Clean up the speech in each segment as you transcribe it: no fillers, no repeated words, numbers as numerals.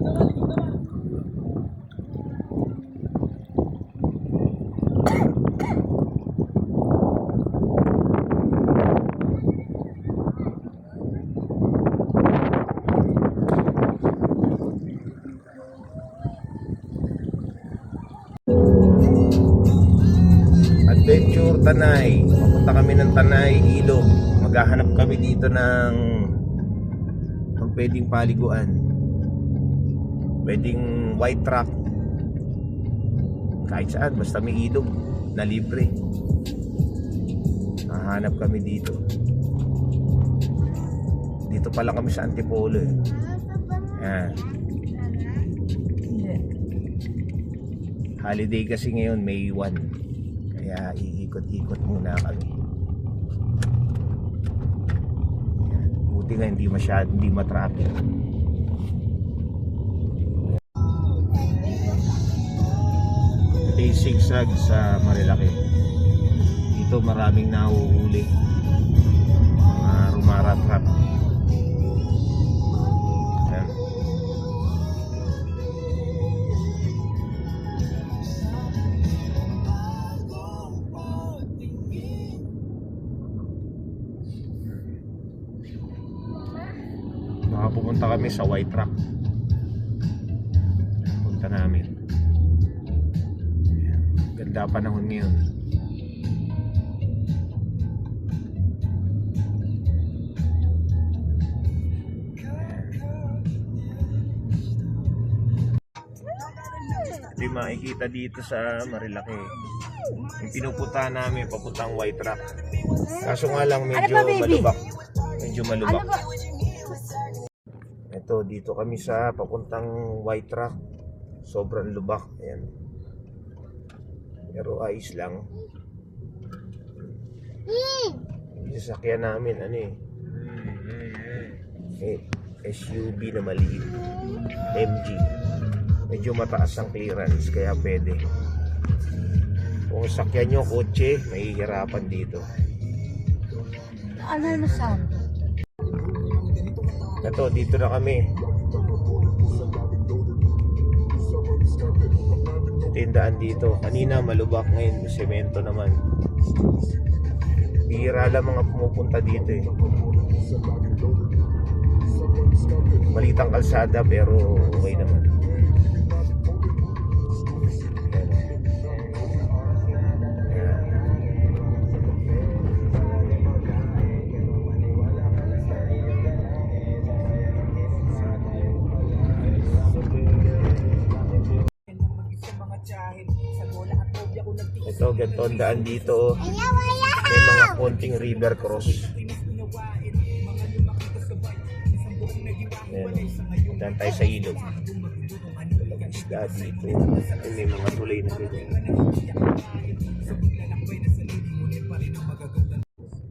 Adventure Tanay. Papunta kami ng Tanay, Ilog. Maghahanap kami dito ng pwedeng paliguan. Pwedeng white truck. Kahit saan, basta may ilog na libre. Hahanap kami dito. Dito pala kami sa Antipolo eh. Yan. Holiday kasi ngayon, May 1. Kaya iikot-ikot muna kami. Yan. Buti nga hindi matraffic. Ito yung zigzag sa Marilaki. Dito maraming nahuhuli, mga rumaratrap. Yan. Pupunta kami sa white truck. Punta namin. Ganda panahon ngayon. Ito yung makikita dito sa Marilaki. Yung pinupunta namin papuntang white truck. Kaso nga lang medyo malubak. Medyo malubak. Ito, dito kami sa papuntang white truck. Sobrang lubak. Ayan. Pero ayos lang. Yung sasakyan namin, ano SUV na maliit. MG. Medyo mataas ang clearance, kaya pwede. Kung sakyan nyo kotse, mahihirapan dito. Ano na sound? Ito, dito na kami. Tindaan dito. Kanina malubak, ngayon semento naman. Bihira lang mga pumupunta dito eh. Malitang kalsada pero okay naman. Ito, ganito ang daan dito. May mga konting river cross. Ayan, daan tayo sa ilog. Isda dito. May mga tulay na dito.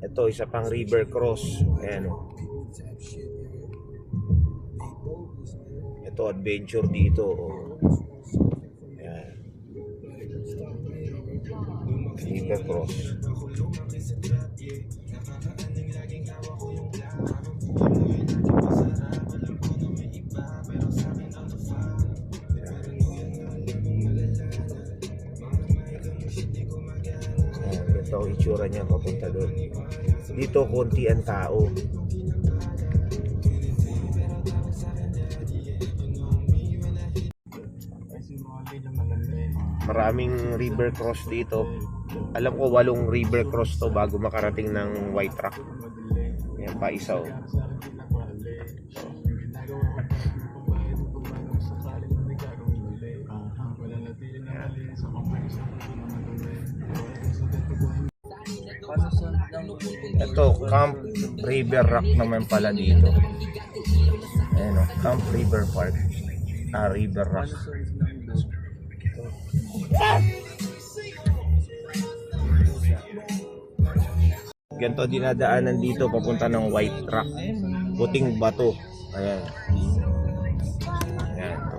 Ito, isa pang river cross. Ayan. Ito, adventure dito. River cross. Ito ang itsura niya papunta doon. Dito konti ang tao. Maraming river cross dito. Alam ko 8 river cross to bago makarating ng white truck. Yan pa isa oh. Ito, Camp River Rock naman pala dito. Ayan o, Camp River Park. River Rock. Ganito dinadaanan dito papunta ng white truck. Puting bato. Ayan. Ayan to.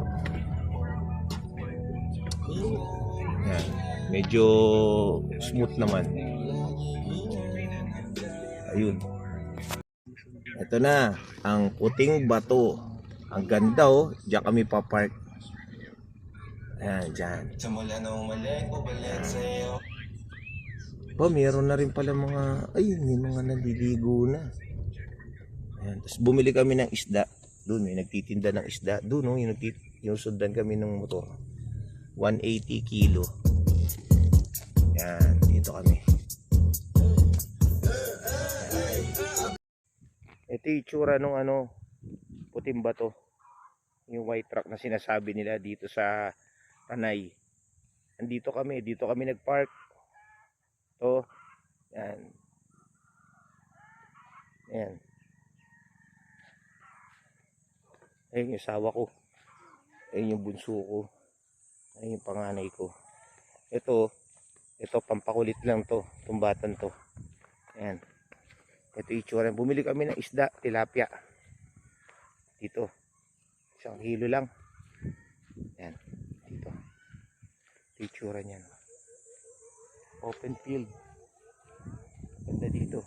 Ayan. Medyo smooth naman. Ayun. Ito na ang puting bato. Ang ganda oh. Diyan kami papark. Ayan, dyan. Simula na umalik, balik sa'yo. Pa, meron na rin pala mga, ay, may mga naliligo na. Ayan, tapos bumili kami ng isda. Doon, may nagtitinda ng isda. Doon, oh, yung sundan kami ng motor. 180 kilo. Ayan, dito kami. Ito yung itsura nung ano, puting bato. Yung white truck na sinasabi nila dito sa Tanay. Dito kami nagpark. To, yan. Yan. Ayun yung asawa ko. Ayun yung bunso ko. Ayun yung panganay ko. Ito pampakulit lang to, tumbatan to. Yan. Ito yung itsura. Bumili kami ng isda, tilapia. Dito. 1 kilo lang. Yan. Dito. Ito yung itsura niyan. Open field. Ganda dito.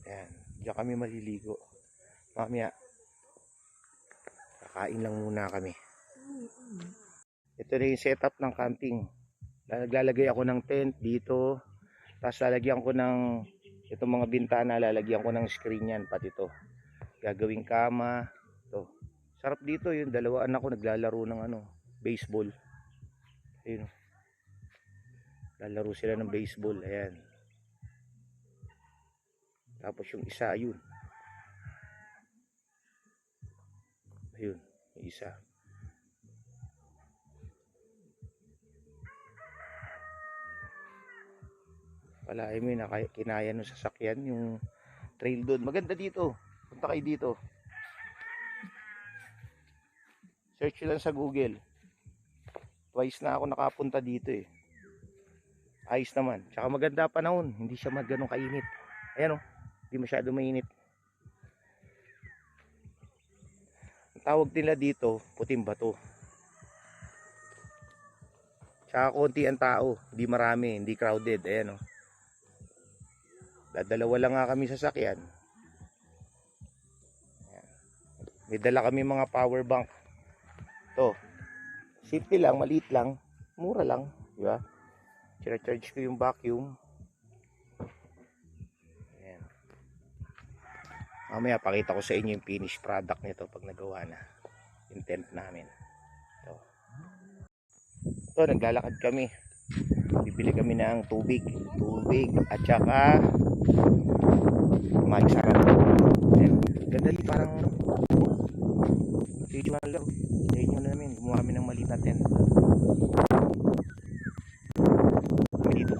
Yan. Diyan kami maliligo. Mamaya. Kakain lang muna kami. Ito na yung setup ng camping. Lalagay ako ng tent dito. Tapos lalagyan ko ng itong mga bintana, lalagyan ko ng screen yan. Pati ito. Gagawing kama. Ito. Sarap dito yung 2 anak ko naglalaro ng baseball. Ayun. Lalaro sila ng baseball. Ayan. Tapos yung isa, ayun. Ayun. Yung isa. Wala, ay may kinaya ng sasakyan yung trail doon. Maganda dito. Punta kayo dito. Search lang sa Google. Twice na ako nakapunta dito eh. Ayos naman. Tsaka maganda panahon. Hindi siya ganun kainit. Ayan o. Hindi masyado mainit. Ang tawag nila dito, puting bato. Tsaka konti ang tao. Hindi marami. Hindi crowded. Ayan o. Dadalawa lang nga kami sa sakyan. Ayan. May dala kami mga power bank. Ito. Simple lang, maliit lang, mura lang, di ba? Charge ko yung vacuum. Ayan. Mamaya pakita ko sa inyo yung finished product nito pag nagawa na. Yung tent namin. Ito, naglalakad kami. Bibili kami ng tubig at saka magsarap. Ayan. Ganda rin, parang video na lang. Video na namin. Gumawa kami ng maliit na tent. Kami dito.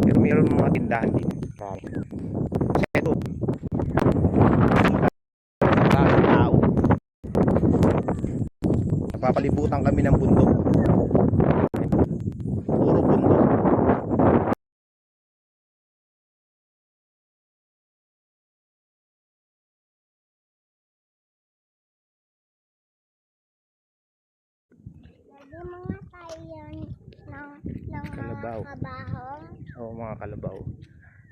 Pero mayroon mga tindahan dito. Kasi ito. Tao. Napapalibutan kami ng bundok. Puro bundok. Mga tayo ng Kalabaw. mga kabaho. Oo, mga kalabaw.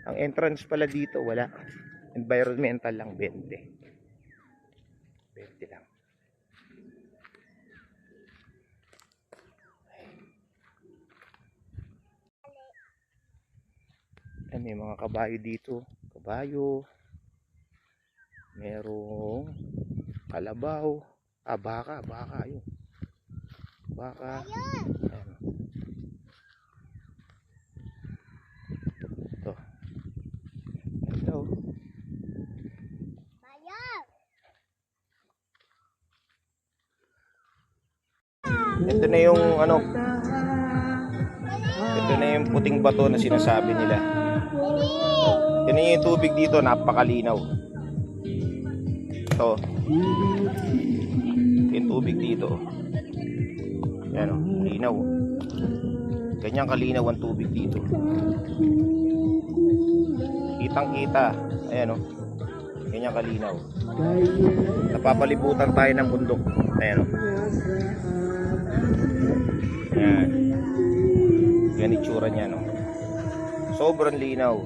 Ang entrance pala dito, wala. Environmental lang, 20. 20 lang. Ayan, may mga kabayo dito. Kabayo. Merong kalabaw. Baka, yun. Baka. Ayan. Ito. Ito. Bayaw! Ito na yung ito na yung puting bato na sinasabi nila. Ito na yung tubig dito, napakalinaw. Ito. Yung tubig dito. Yan o, linaw. Ganyan kalinaw ang tubig dito. Kitang kita. Ayan o. Ganyan kalinaw. Napapalibutan tayo ng bundok. Ayan o. Ayan. Yan itsura niya no. Sobrang linaw.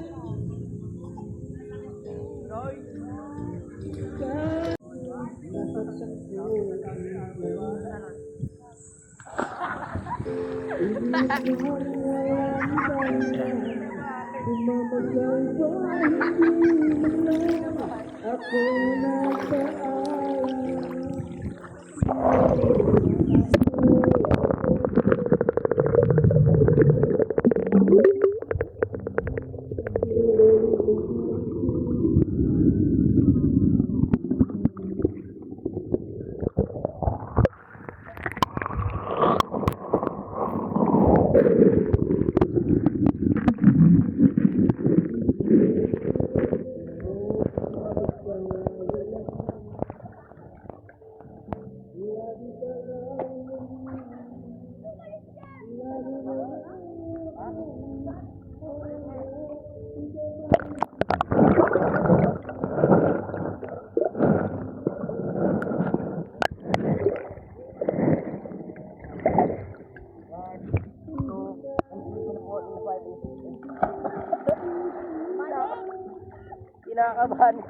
Kinakabahan.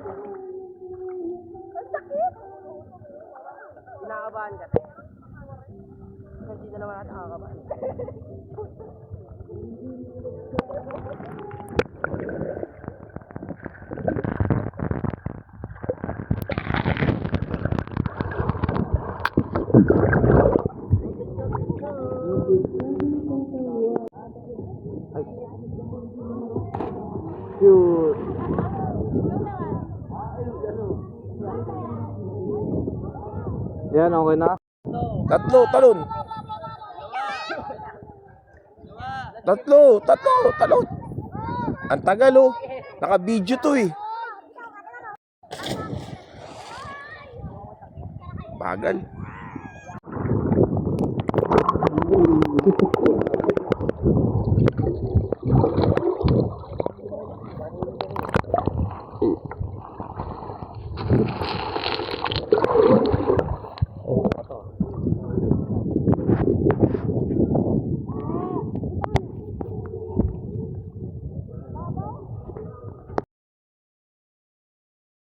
Ang sakit. Kinakabahan ka, te. Hindi na naman natin nakakabahan. Cute. Yan, okay na. Tatlo, talon. Tatlo, talon. Ang tagal oh. Naka-video to eh. Bagal.